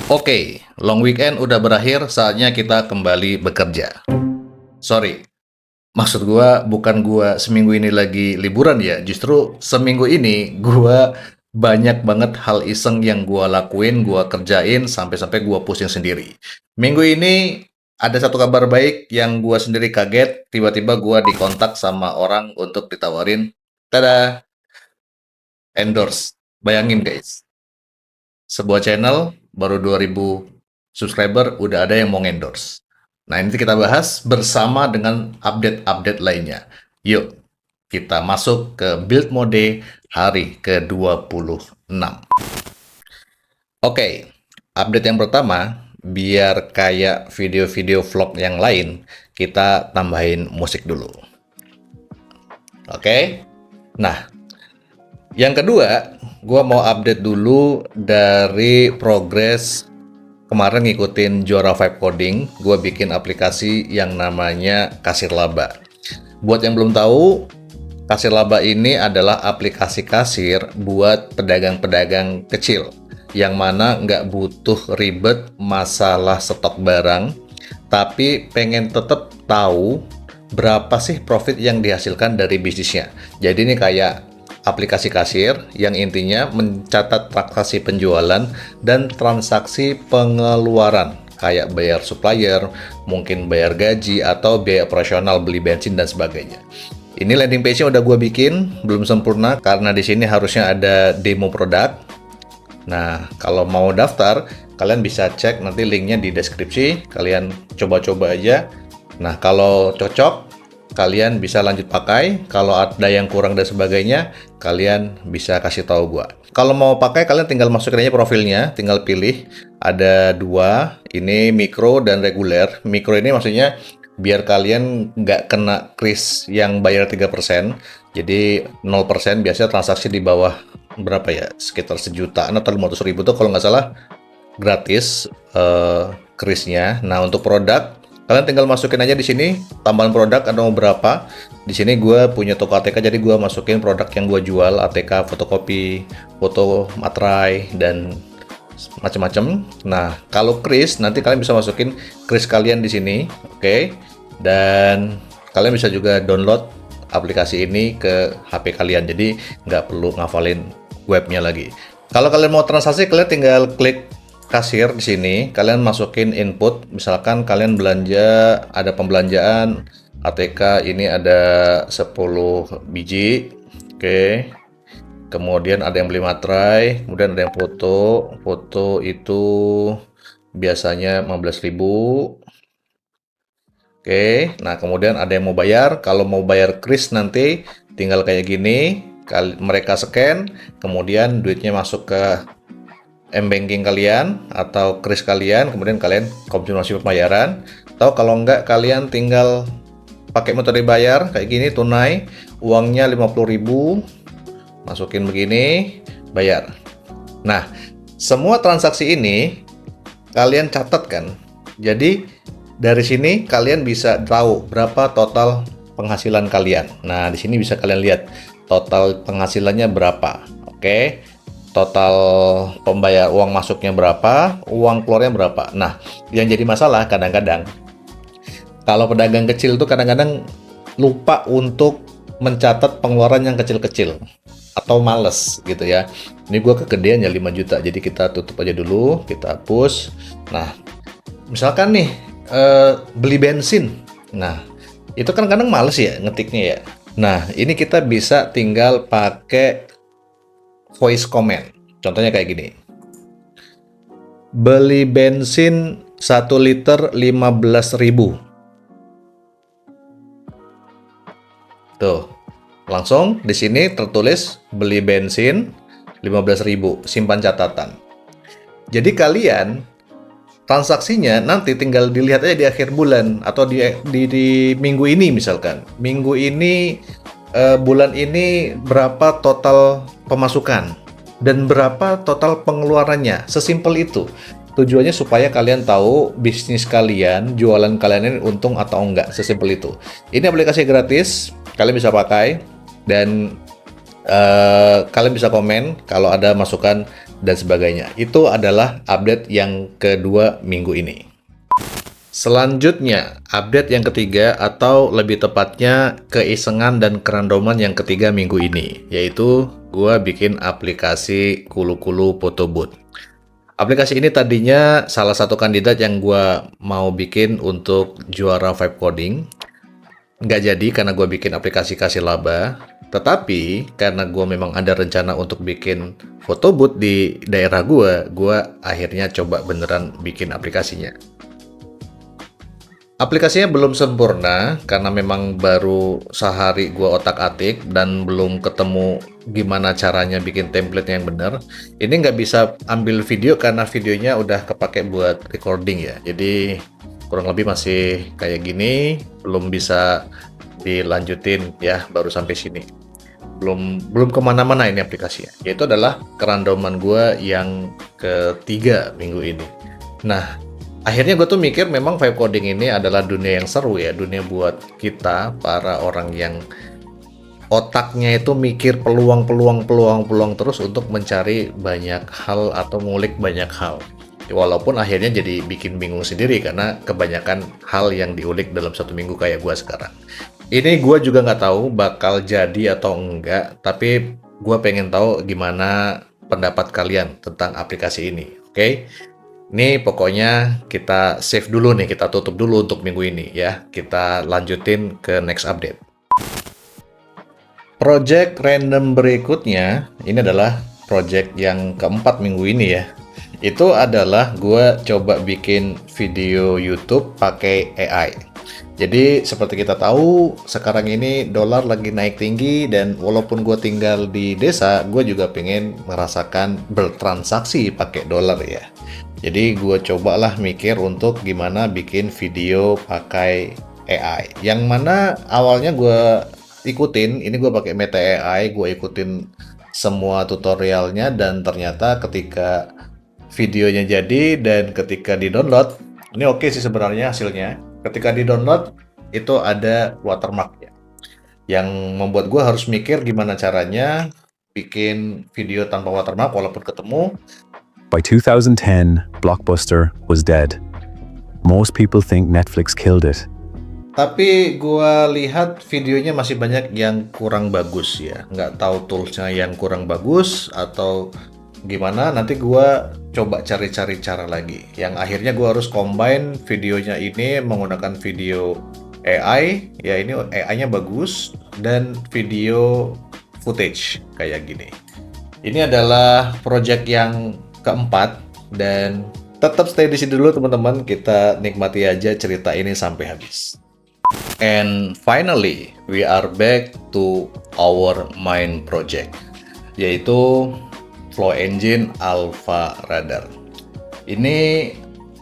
Oke, long weekend udah berakhir, saatnya kita kembali bekerja. Sorry, maksud gua bukan gua seminggu ini lagi liburan ya, justru seminggu ini gua banyak banget hal iseng yang gua lakuin, gua kerjain sampai-sampai gua pusing sendiri. Minggu ini ada satu kabar baik yang gua sendiri kaget, tiba-tiba gua dikontak sama orang untuk ditawarin, tada, endorse. Bayangin guys, sebuah channel baru 2000 subscriber udah ada yang mau endorse. Nah, ini kita bahas bersama dengan update-update lainnya. Yuk, kita masuk ke build mode hari ke-26. Oke, update yang pertama, biar kayak video-video vlog yang lain, kita tambahin musik dulu. Oke, nah, yang kedua, gua mau update dulu dari progres kemarin ngikutin Juara Vibe Coding, gue bikin aplikasi yang namanya Kasir Laba. Buat yang belum tahu, Kasir Laba ini adalah aplikasi kasir buat pedagang-pedagang kecil, yang mana nggak butuh ribet masalah stok barang, tapi pengen tetap tahu berapa sih profit yang dihasilkan dari bisnisnya. Jadi ini kayak aplikasi kasir yang intinya mencatat transaksi penjualan dan transaksi pengeluaran kayak bayar supplier, mungkin bayar gaji atau biaya operasional beli bensin dan sebagainya. Ini landing page-nya udah gue bikin, belum sempurna karena di sini harusnya ada demo produk. Nah, kalau mau daftar, kalian bisa cek nanti linknya di deskripsi, kalian coba-coba aja. Nah, kalau cocok, kalian bisa lanjut pakai. Kalau ada yang kurang dan sebagainya, kalian bisa kasih tahu gua. Kalau mau pakai, kalian tinggal masukin aja profilnya, tinggal pilih. Ada dua, ini mikro dan reguler. Mikro ini maksudnya biar kalian nggak kena kris yang bayar 3%. Jadi 0% biasanya transaksi di bawah berapa ya? Sekitar sejutaan atau 500.000 tuh kalau nggak salah gratis krisnya. Nah, untuk produk kalian tinggal masukin aja di sini tambahan produk ada berapa. Di sini gue punya toko ATK, jadi gue masukin produk yang gue jual, ATK, fotokopi, foto materai dan macam-macam. Nah, kalau kris nanti kalian bisa masukin kris kalian di sini, oke? Dan kalian bisa juga download aplikasi ini ke HP kalian, jadi nggak perlu ngafalin webnya lagi. Kalau kalian mau transaksi, kalian tinggal klik kasir di sini, kalian masukin input, misalkan kalian belanja, ada pembelanjaan ATK ini ada 10 biji, oke. Kemudian ada yang beli materai, kemudian ada yang foto itu biasanya 15.000. Oke, nah kemudian ada yang mau bayar, kalau mau bayar kris nanti tinggal kayak gini, mereka scan, kemudian duitnya masuk ke m-banking kalian atau kris kalian, kemudian kalian konfirmasi pembayaran, atau kalau enggak kalian tinggal pakai metode bayar kayak gini, tunai, uangnya 50.000, masukin begini, bayar. Nah, semua transaksi ini kalian catat kan, jadi dari sini kalian bisa tahu berapa total penghasilan kalian. Nah, di sini bisa kalian lihat total penghasilannya berapa, oke. Total pembayar uang masuknya berapa, uang keluarnya berapa. Nah, yang jadi masalah kadang-kadang kalau pedagang kecil tuh kadang-kadang lupa untuk mencatat pengeluaran yang kecil-kecil atau males gitu ya. Ini gue kegedean ya 5 juta, jadi kita tutup aja dulu, kita hapus. Nah, misalkan nih beli bensin. Nah, itu kan kadang males ya ngetiknya ya. Nah, ini kita bisa tinggal pakai voice comment. Contohnya kayak gini. Beli bensin 1 liter 15.000. Tuh. Langsung di sini tertulis beli bensin 15.000, simpan catatan. Jadi kalian transaksinya nanti tinggal dilihat aja di akhir bulan atau di minggu ini misalkan. Minggu ini bulan ini berapa total pemasukan dan berapa total pengeluarannya. Sesimpel itu. Tujuannya supaya kalian tahu bisnis kalian, jualan kalian ini untung atau enggak. Sesimpel itu. Ini aplikasi gratis, kalian bisa pakai dan Kalian bisa komen kalau ada masukan dan sebagainya. Itu adalah update yang kedua minggu ini. Selanjutnya, update yang ketiga atau lebih tepatnya keisengan dan kerandoman yang ketiga minggu ini, yaitu gua bikin aplikasi Kulu-Kulu Photo Booth. Aplikasi ini tadinya salah satu kandidat yang gua mau bikin untuk juara Vibe Coding. Nggak jadi karena gue bikin aplikasi kasih laba, tetapi karena gue memang ada rencana untuk bikin photo booth di daerah gue akhirnya coba beneran bikin aplikasinya. Aplikasinya belum sempurna karena memang baru sehari gue otak-atik dan belum ketemu gimana caranya bikin template yang bener. Ini nggak bisa ambil video karena videonya udah kepake buat recording ya. Jadi kurang lebih masih kayak gini, belum bisa dilanjutin ya, baru sampai sini. Belum kemana-mana ini aplikasinya. Yaitu adalah kerandoman gue yang ketiga minggu ini. Nah, akhirnya gue tuh mikir memang vibe coding ini adalah dunia yang seru ya, dunia buat kita para orang yang otaknya itu mikir peluang terus untuk mencari banyak hal atau ngulik banyak hal. Walaupun akhirnya jadi bikin bingung sendiri karena kebanyakan hal yang diulik dalam satu minggu kayak gue sekarang. Ini gue juga nggak tahu bakal jadi atau enggak, tapi gue pengen tahu gimana pendapat kalian tentang aplikasi ini, oke? Ini pokoknya kita save dulu nih, kita tutup dulu untuk minggu ini ya. Kita lanjutin ke next update. Project random berikutnya, ini adalah project yang keempat minggu ini ya. Itu adalah gue coba bikin video YouTube pakai AI. Jadi seperti kita tahu, sekarang ini dolar lagi naik tinggi dan walaupun gue tinggal di desa, gue juga pengen merasakan bertransaksi pakai dolar ya. Jadi gue cobalah mikir untuk gimana bikin video pakai AI. Yang mana awalnya gue ikutin, ini gue pakai Meta AI, gue ikutin semua tutorialnya dan ternyata ketika videonya jadi dan ketika di-download, ini oke sih sebenarnya hasilnya. Ketika di-download itu ada watermark ya, yang membuat gue harus mikir gimana caranya bikin video tanpa watermark walaupun ketemu. By 2010, Blockbuster was dead. Most people think Netflix killed it. Tapi gue lihat videonya masih banyak yang kurang bagus ya. Nggak tahu toolsnya yang kurang bagus atau gimana. Nanti gue coba cari-cari cara lagi. Yang akhirnya gue harus combine videonya ini menggunakan video AI. Ya ini AI-nya bagus dan video footage kayak gini. Ini adalah project yang keempat dan tetap stay di sini dulu teman-teman, kita nikmati aja cerita ini sampai habis. And finally, we are back to our main project, yaitu Flow Engine Alpha Radar. Ini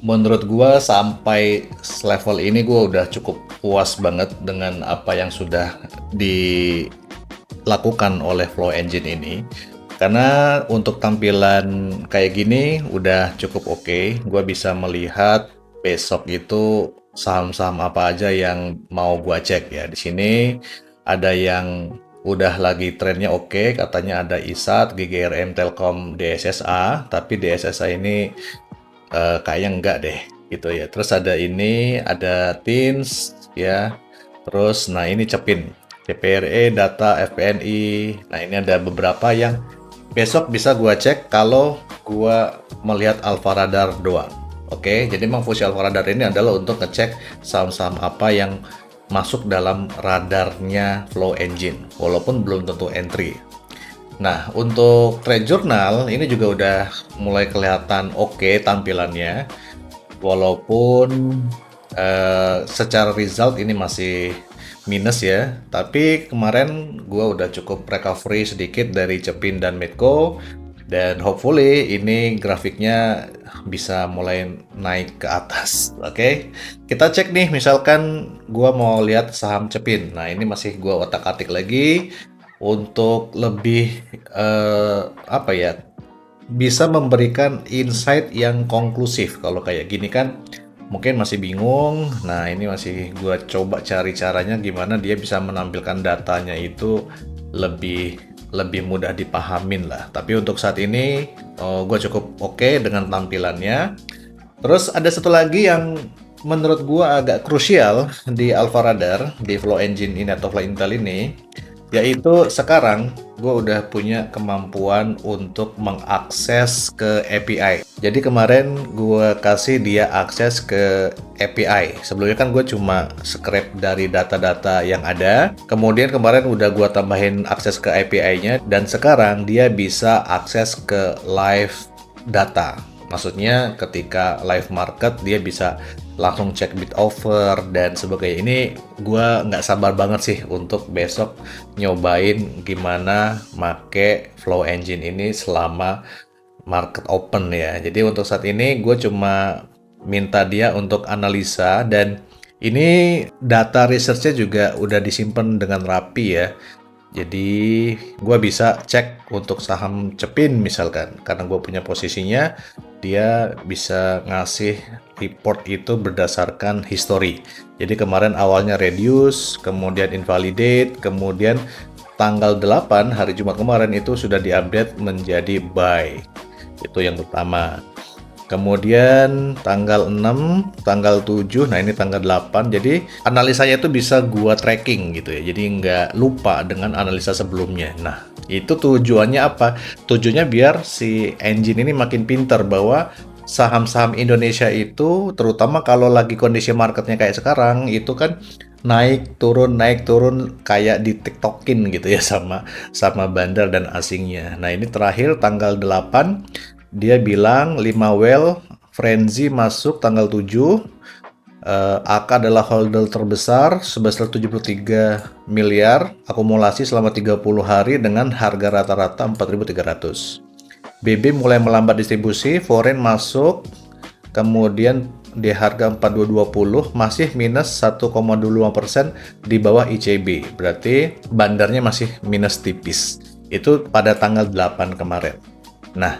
menurut gua sampai level ini gua udah cukup puas banget dengan apa yang sudah dilakukan oleh Flow Engine ini. Karena untuk tampilan kayak gini udah cukup oke. Gua bisa melihat besok itu saham-saham apa aja yang mau gua cek ya. Di sini ada yang udah lagi trennya oke, katanya ada ISAT, GGRM, Telkom, DSSA, tapi DSSA ini kayaknya enggak deh gitu ya. Terus ada ini, ada TINS ya. Terus nah ini Cepin, CPRE, Data, FPNI. Nah ini ada beberapa yang besok bisa gua cek kalau gua melihat Alpha Radar doang. Oke, jadi memang fungsi Alpha Radar ini adalah untuk ngecek saham-saham apa yang masuk dalam radarnya Flow Engine, walaupun belum tentu entry. Nah, untuk trade journal ini juga udah mulai kelihatan oke tampilannya, walaupun secara result ini masih minus ya, tapi kemarin gue udah cukup recovery sedikit dari Cepin dan Medco dan hopefully ini grafiknya bisa mulai naik ke atas. Oke, kita cek nih, misalkan gue mau lihat saham Cepin. Nah ini masih gue otak-atik lagi untuk lebih apa ya, bisa memberikan insight yang konklusif. Kalau kayak gini kan mungkin masih bingung. Nah ini masih gue coba cari caranya gimana dia bisa menampilkan datanya itu lebih lebih mudah dipahamin lah. Tapi untuk saat ini gue cukup oke dengan tampilannya. Terus ada satu lagi yang menurut gue agak krusial di Alpha Radar, di Flow Engine ini atau Flow Intel ini, yaitu sekarang gue udah punya kemampuan untuk mengakses ke API. Jadi kemarin gue kasih dia akses ke API. Sebelumnya kan gue cuma scrape dari data-data yang ada. Kemudian kemarin udah gue tambahin akses ke API-nya, dan sekarang dia bisa akses ke live data. Maksudnya ketika live market dia bisa langsung cek bid offer dan sebagainya. Ini gue nggak sabar banget sih untuk besok nyobain gimana make Flow Engine ini selama market open ya. Jadi untuk saat ini gue cuma minta dia untuk analisa, dan ini data research-nya juga udah disimpan dengan rapi ya. Jadi gue bisa cek untuk saham Cepin misalkan, karena gue punya posisinya, dia bisa ngasih report itu berdasarkan history. Jadi kemarin awalnya reduce, kemudian invalidate, kemudian tanggal 8 hari Jumat kemarin itu sudah diupdate menjadi buy. Itu yang pertama. Kemudian tanggal 6, tanggal 7, nah ini tanggal 8. Jadi analisanya itu bisa gua tracking gitu ya. Jadi nggak lupa dengan analisa sebelumnya. Nah, itu tujuannya apa? Tujuannya biar si engine ini makin pintar bahwa saham-saham Indonesia itu, terutama kalau lagi kondisi marketnya kayak sekarang, itu kan naik turun kayak di TikTokin gitu ya sama bandar dan asingnya. Nah, ini terakhir tanggal 8 dia bilang 5 well frenzy masuk tanggal 7. AK adalah holder terbesar sebesar 73 miliar akumulasi selama 30 hari dengan harga rata-rata 4.300. BB mulai melambat distribusi, foreign masuk, kemudian di harga 4220 masih minus 1,25% di bawah ICB. Berarti bandarnya masih minus tipis. Itu pada tanggal 8 kemarin. Nah,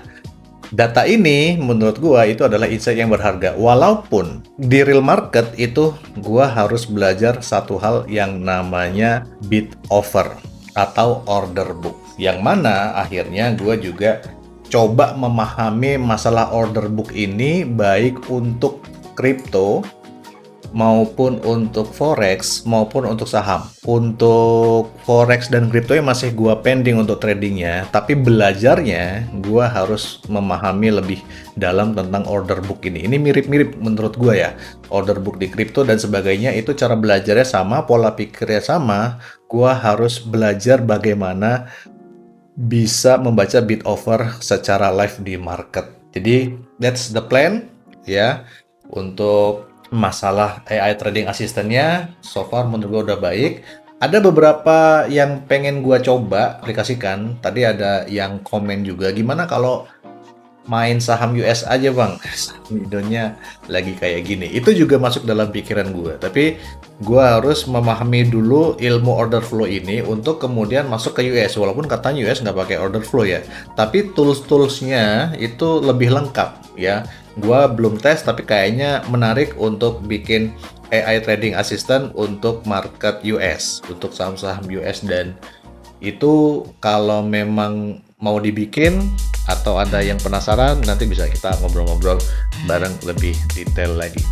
data ini menurut gua itu adalah insight yang berharga. Walaupun di real market itu gua harus belajar satu hal yang namanya bid offer atau order book. Yang mana akhirnya gua juga coba memahami masalah order book ini baik untuk kripto maupun untuk forex maupun untuk saham. Untuk forex dan kripto yang masih gua pending untuk tradingnya, tapi belajarnya gua harus memahami lebih dalam tentang order book ini. Ini mirip-mirip menurut gua ya. Order book di kripto dan sebagainya itu cara belajarnya sama, pola pikirnya sama. Gua harus belajar bagaimana bisa membaca bid offer secara live di market. Jadi that's the plan ya untuk masalah AI trading asistennya. So far menurut gue udah baik. Ada beberapa yang pengen gue coba aplikasikan. Tadi ada yang komen juga, gimana kalau main saham US aja bang, Indonya lagi kayak gini. Itu juga masuk dalam pikiran gue. Tapi gue harus memahami dulu ilmu order flow ini untuk kemudian masuk ke US. Walaupun katanya US nggak pakai order flow ya, tapi tools-toolsnya itu lebih lengkap ya. Gue belum tes, tapi kayaknya menarik untuk bikin AI trading assistant untuk market US, untuk saham-saham US. Dan itu kalau memang mau dibikin atau ada yang penasaran, nanti bisa kita ngobrol-ngobrol bareng lebih detail lagi.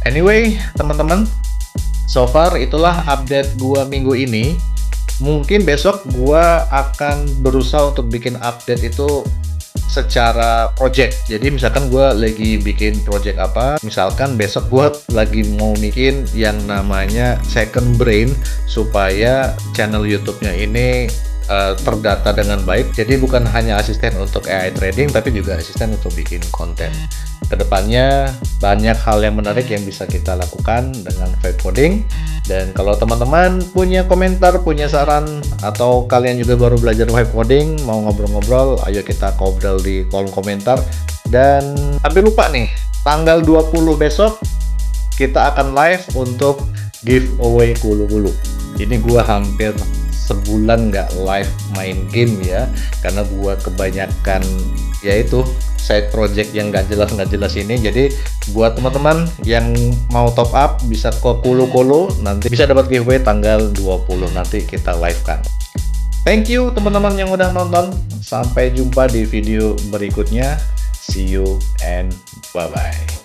Anyway, teman-teman, so far itulah update gua minggu ini. Mungkin besok gua akan berusaha untuk bikin update itu secara project. Jadi misalkan gue lagi bikin project apa, misalkan besok gue lagi mau bikin yang namanya second brain supaya channel YouTube-nya ini terdata dengan baik. Jadi bukan hanya asisten untuk AI trading, tapi juga asisten untuk bikin konten. Kedepannya banyak hal yang menarik yang bisa kita lakukan dengan vibe coding. Dan kalau teman-teman punya komentar, punya saran, atau kalian juga baru belajar vibe coding, mau ngobrol-ngobrol, ayo kita ngobrol di kolom komentar. Dan hampir lupa nih, tanggal 20 besok kita akan live untuk giveaway Kulu-Kulu. Ini gua hampir sebulan nggak live main game ya, karena gua kebanyakan yaitu side project yang nggak jelas ini. Jadi buat teman-teman yang mau top up bisa ke Kulu-Kulu, nanti bisa dapat giveaway tanggal 20, nanti kita live kan. Thank you teman-teman yang udah nonton. Sampai jumpa di video berikutnya. See you and bye-bye.